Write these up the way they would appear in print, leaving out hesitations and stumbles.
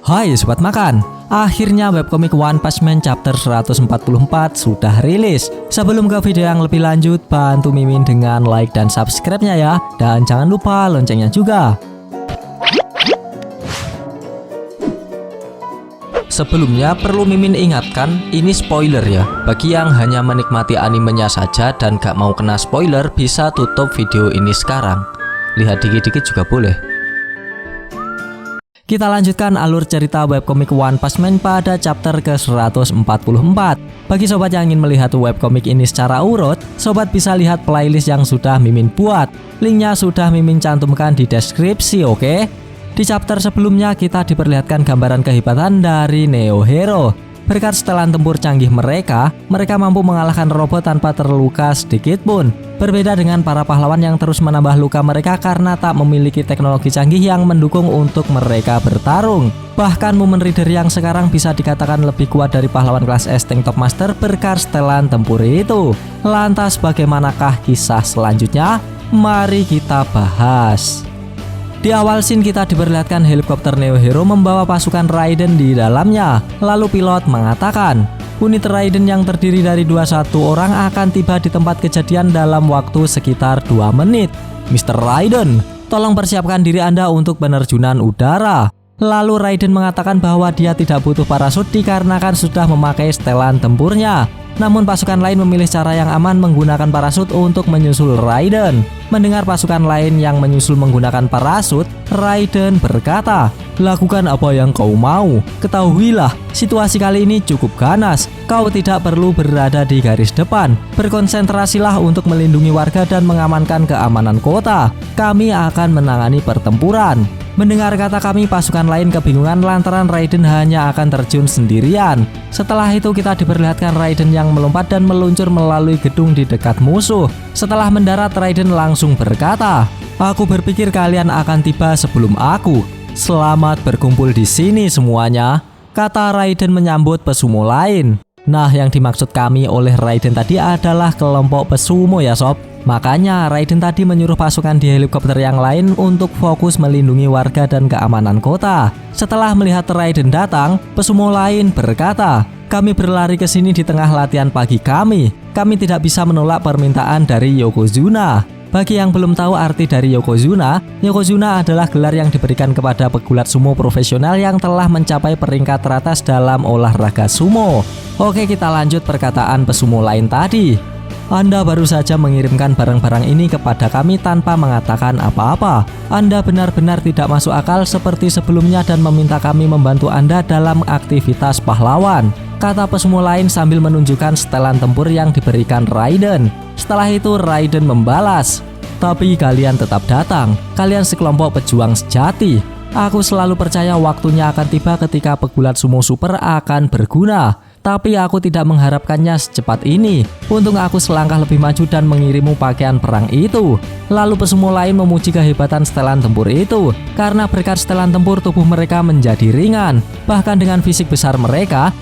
Hai Sobat Makan, akhirnya webkomik One Punch Man chapter 144 sudah rilis. Sebelum ke video yang lebih lanjut, bantu Mimin dengan like dan subscribe-nya ya. Dan jangan lupa loncengnya juga. Sebelumnya perlu Mimin ingatkan, ini spoiler ya. Bagi yang hanya menikmati animenya saja dan gak mau kena spoiler, bisa tutup video ini sekarang. Lihat dikit-dikit juga boleh. Kita lanjutkan alur cerita webkomik One Punch Man pada chapter ke-144. Bagi sobat yang ingin melihat webkomik ini secara urut, sobat bisa lihat playlist yang sudah Mimin buat. Linknya sudah Mimin cantumkan di deskripsi, oke? Di chapter sebelumnya kita diperlihatkan gambaran kehebatan dari Neo Hero. Berkat setelan tempur canggih mereka mampu mengalahkan robot tanpa terluka sedikit pun. Berbeda dengan para pahlawan yang terus menambah luka mereka karena tak memiliki teknologi canggih yang mendukung untuk mereka bertarung. Bahkan Mumen Rider yang sekarang bisa dikatakan lebih kuat dari pahlawan kelas S Tank Top Master berkat setelan tempur itu. Lantas bagaimanakah kisah selanjutnya? Mari kita bahas. Di awal scene kita diperlihatkan helikopter Neo Hero membawa pasukan Raiden di dalamnya. Lalu pilot mengatakan, unit Raiden yang terdiri dari 21 orang akan tiba di tempat kejadian dalam waktu sekitar 2 menit. Mr. Raiden, tolong persiapkan diri Anda untuk penerjunan udara. Lalu Raiden mengatakan bahwa dia tidak butuh parasut dikarenakan sudah memakai setelan tempurnya. Namun pasukan lain memilih cara yang aman menggunakan parasut untuk menyusul Raiden. Mendengar pasukan lain yang menyusul menggunakan parasut, Raiden berkata, "Lakukan apa yang kau mau. Ketahuilah, situasi kali ini cukup ganas. Kau tidak perlu berada di garis depan. Berkonsentrasilah untuk melindungi warga dan mengamankan keamanan kota. Kami akan menangani pertempuran." Mendengar kata kami, pasukan lain kebingungan lantaran Raiden hanya akan terjun sendirian. Setelah itu kita diperlihatkan Raiden yang melompat dan meluncur melalui gedung di dekat musuh. Setelah mendarat, Raiden langsung berkata, "Aku berpikir kalian akan tiba sebelum aku. Selamat berkumpul di sini semuanya," kata Raiden menyambut pesumo lain. Nah, yang dimaksud kami oleh Raiden tadi adalah kelompok pesumo ya sob. Makanya Raiden tadi menyuruh pasukan di helikopter yang lain untuk fokus melindungi warga dan keamanan kota. Setelah melihat Raiden datang, pesumo lain berkata, "Kami berlari ke sini di tengah latihan pagi kami. Kami tidak bisa menolak permintaan dari Yokozuna." Bagi yang belum tahu arti dari Yokozuna, Yokozuna adalah gelar yang diberikan kepada pegulat sumo profesional yang telah mencapai peringkat teratas dalam olahraga sumo. Oke, kita lanjut perkataan pesumo lain tadi. "Anda baru saja mengirimkan barang-barang ini kepada kami tanpa mengatakan apa-apa. Anda benar-benar tidak masuk akal seperti sebelumnya dan meminta kami membantu Anda dalam aktivitas pahlawan," kata pesumo lain sambil menunjukkan setelan tempur yang diberikan Raiden. Setelah itu Raiden membalas, "Tapi kalian tetap datang. Kalian sekelompok pejuang sejati. Aku selalu percaya waktunya akan tiba ketika pegulat sumo super akan berguna. Tapi aku tidak mengharapkannya secepat ini. Untung aku selangkah lebih maju dan mengirimu pakaian perang itu." Lalu pesumo lain memuji kehebatan setelan tempur itu. Karena berkat setelan tempur tubuh mereka menjadi ringan. Bahkan dengan fisik besar mereka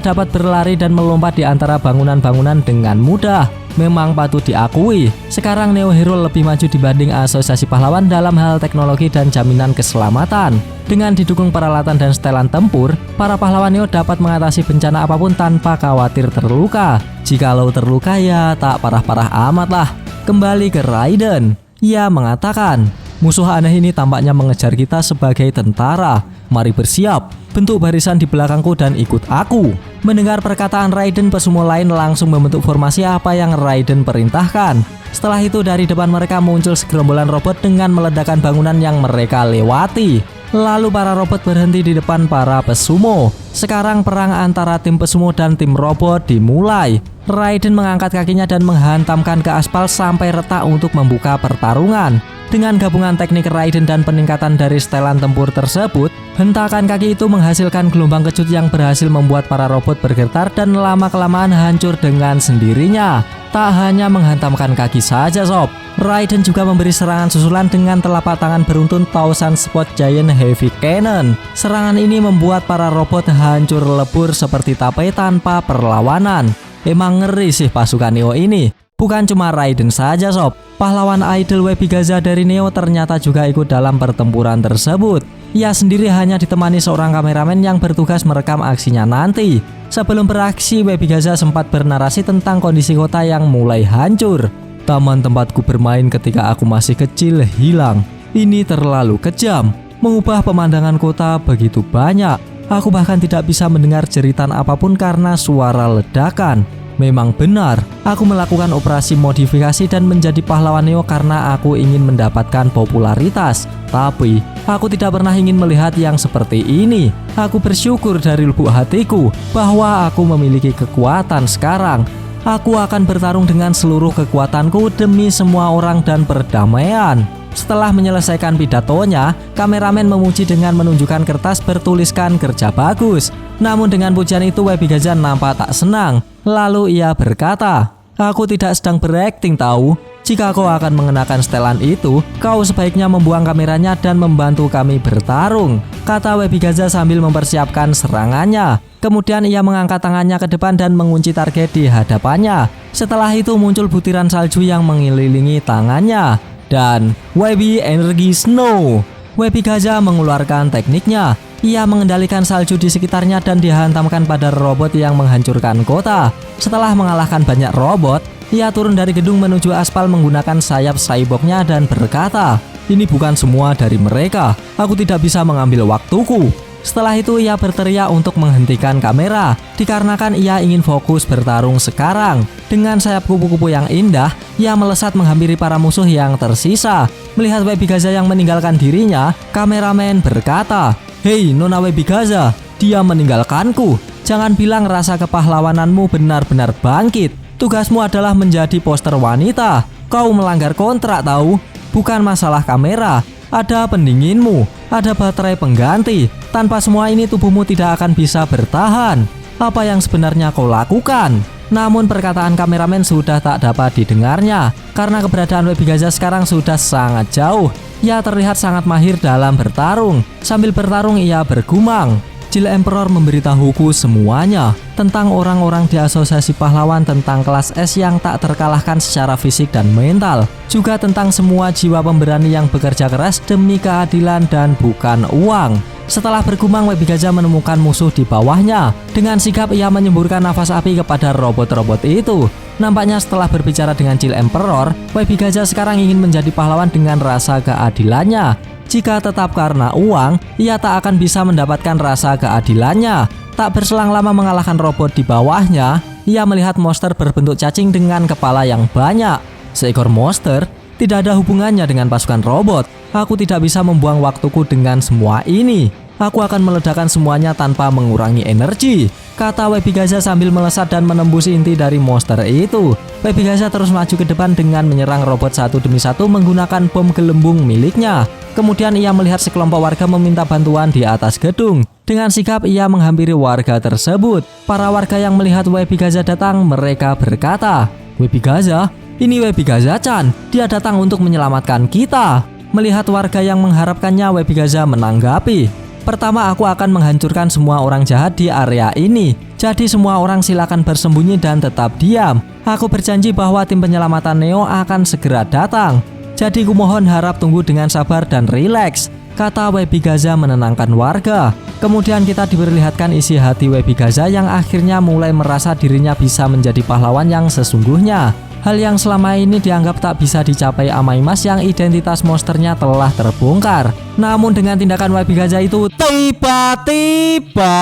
dapat berlari dan melompat di antara bangunan-bangunan dengan mudah. Memang patut diakui, sekarang Neo Hero lebih maju dibanding asosiasi pahlawan dalam hal teknologi dan jaminan keselamatan. Dengan didukung peralatan dan setelan tempur, para pahlawan Neo dapat mengatasi bencana apapun tanpa khawatir terluka. Jikalau terluka ya tak parah-parah amat lah. Kembali ke Raiden, ia mengatakan, "Musuh aneh ini tampaknya mengejar kita sebagai tentara. Mari bersiap, bentuk barisan di belakangku dan ikut aku." Mendengar perkataan Raiden, pesumo lain langsung membentuk formasi apa yang Raiden perintahkan. Setelah itu dari depan mereka muncul segerombolan robot dengan meledakkan bangunan yang mereka lewati. Lalu para robot berhenti di depan para pesumo. Sekarang perang antara tim pesumo dan tim robot dimulai. Raiden mengangkat kakinya dan menghantamkan ke aspal sampai retak untuk membuka pertarungan. Dengan gabungan teknik Raiden dan peningkatan dari setelan tempur tersebut, hentakan kaki itu menghasilkan gelombang kejut yang berhasil membuat para robot bergetar dan lama-kelamaan hancur dengan sendirinya. Tak hanya menghantamkan kaki saja sob, Raiden juga memberi serangan susulan dengan telapak tangan beruntun Thousand Spot Giant Heavy Cannon. Serangan ini membuat para robot hancur lebur seperti tape tanpa perlawanan. Emang ngeri sih pasukan Neo ini. Bukan cuma Raiden saja sob, pahlawan idol Webigaza dari Neo ternyata juga ikut dalam pertempuran tersebut. Ia sendiri hanya ditemani seorang kameramen yang bertugas merekam aksinya nanti. Sebelum beraksi, Webigaza sempat bernarasi tentang kondisi kota yang mulai hancur. Taman tempatku bermain ketika aku masih kecil hilang. Ini terlalu kejam. Mengubah pemandangan kota begitu banyak. Aku bahkan tidak bisa mendengar jeritan apapun karena suara ledakan. Memang benar, aku melakukan operasi modifikasi dan menjadi pahlawan Neo karena aku ingin mendapatkan popularitas. Tapi, aku tidak pernah ingin melihat yang seperti ini. Aku bersyukur dari lubuk hatiku bahwa aku memiliki kekuatan sekarang. Aku akan bertarung dengan seluruh kekuatanku demi semua orang dan perdamaian. Setelah menyelesaikan pidatonya, kameramen memuji dengan menunjukkan kertas bertuliskan kerja bagus. Namun dengan pujian itu Webigaza nampak tak senang. Lalu ia berkata, "Aku tidak sedang berakting tahu. Jika kau akan mengenakan setelan itu, kau sebaiknya membuang kameranya dan membantu kami bertarung," kata Webigaza sambil mempersiapkan serangannya. Kemudian ia mengangkat tangannya ke depan dan mengunci target di hadapannya. Setelah itu muncul butiran salju yang mengelilingi tangannya. Dan Webi Energi Snow. Webigaza mengeluarkan tekniknya. Ia mengendalikan salju di sekitarnya dan dihantamkan pada robot yang menghancurkan kota. Setelah mengalahkan banyak robot, ia turun dari gedung menuju aspal menggunakan sayap cyborgnya dan berkata, "Ini bukan semua dari mereka. Aku tidak bisa mengambil waktuku." Setelah itu ia berteriak untuk menghentikan kamera, dikarenakan ia ingin fokus bertarung sekarang. Dengan sayap kupu-kupu yang indah, ia melesat menghampiri para musuh yang tersisa. Melihat Webigaza yang meninggalkan dirinya, kameramen berkata, "Hei Nona Webigaza, dia meninggalkanku. Jangan bilang rasa kepahlawananmu benar-benar bangkit. Tugasmu adalah menjadi poster wanita. Kau melanggar kontrak tahu, bukan masalah kamera. Ada pendinginmu, ada baterai pengganti. Tanpa semua ini tubuhmu tidak akan bisa bertahan. Apa yang sebenarnya kau lakukan?" Namun perkataan kameramen sudah tak dapat didengarnya karena keberadaan Webigaza sekarang sudah sangat jauh. Ia terlihat sangat mahir dalam bertarung. Sambil bertarung ia bergumang, Jill Emperor memberitahuku semuanya tentang orang-orang di asosiasi pahlawan, tentang kelas S yang tak terkalahkan secara fisik dan mental, juga tentang semua jiwa pemberani yang bekerja keras demi keadilan dan bukan uang. Setelah bergumang, Webigaza menemukan musuh di bawahnya. Dengan sigap ia menyemburkan nafas api kepada robot-robot itu. Nampaknya setelah berbicara dengan Jill Emperor, Webigaza sekarang ingin menjadi pahlawan dengan rasa keadilannya. Jika tetap karena uang, ia tak akan bisa mendapatkan rasa keadilannya. Tak berselang lama mengalahkan robot di bawahnya, ia melihat monster berbentuk cacing dengan kepala yang banyak. Seekor monster tidak ada hubungannya dengan pasukan robot. Aku tidak bisa membuang waktuku dengan semua ini. Aku akan meledakkan semuanya tanpa mengurangi energi, kata Webigaza sambil melesat dan menembus inti dari monster itu. Webigaza terus maju ke depan dengan menyerang robot satu demi satu menggunakan bom gelembung miliknya. Kemudian ia melihat sekelompok warga meminta bantuan di atas gedung. Dengan sigap ia menghampiri warga tersebut. Para warga yang melihat Webigaza datang, mereka berkata, "Webigaza, ini Webigaza-chan. Dia datang untuk menyelamatkan kita." Melihat warga yang mengharapkannya, Webigaza menanggapi, "Pertama, aku akan menghancurkan semua orang jahat di area ini. Jadi semua orang silakan bersembunyi dan tetap diam. Aku berjanji bahwa tim penyelamatan Neo akan segera datang. Jadi kumohon harap tunggu dengan sabar dan rileks," kata Webigaza menenangkan warga. Kemudian kita diperlihatkan isi hati Webigaza yang akhirnya mulai merasa dirinya bisa menjadi pahlawan yang sesungguhnya. Hal yang selama ini dianggap tak bisa dicapai Amaimas yang identitas monsternya telah terbongkar. Namun dengan tindakan Webigaza itu, tiba-tiba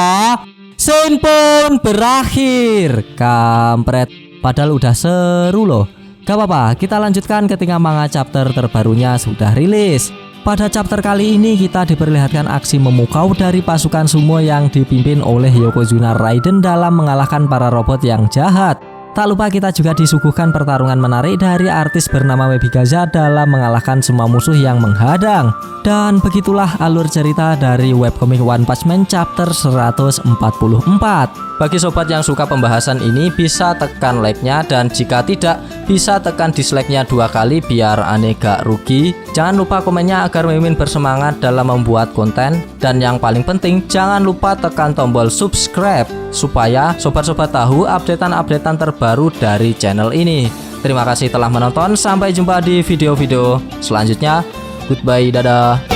scene pun berakhir. Kampret, padahal udah seru loh. Gak apa-apa, kita lanjutkan ketika manga chapter terbarunya sudah rilis. Pada chapter kali ini kita diperlihatkan aksi memukau dari pasukan sumo yang dipimpin oleh Yokozuna Raiden dalam mengalahkan para robot yang jahat. Tak lupa kita juga disuguhkan pertarungan menarik dari artis bernama Webigaza dalam mengalahkan semua musuh yang menghadang. Dan begitulah alur cerita dari webcomic One Punch Man chapter 144. Bagi sobat yang suka pembahasan ini bisa tekan like-nya, dan jika tidak bisa tekan dislike-nya 2 kali biar aneh gak rugi. Jangan lupa komennya agar Mimin bersemangat dalam membuat konten. Dan yang paling penting jangan lupa tekan tombol subscribe supaya sobat-sobat tahu updatean-updatean terbaru dari channel ini. Terima kasih telah menonton, sampai jumpa di video-video selanjutnya. Goodbye, dadah.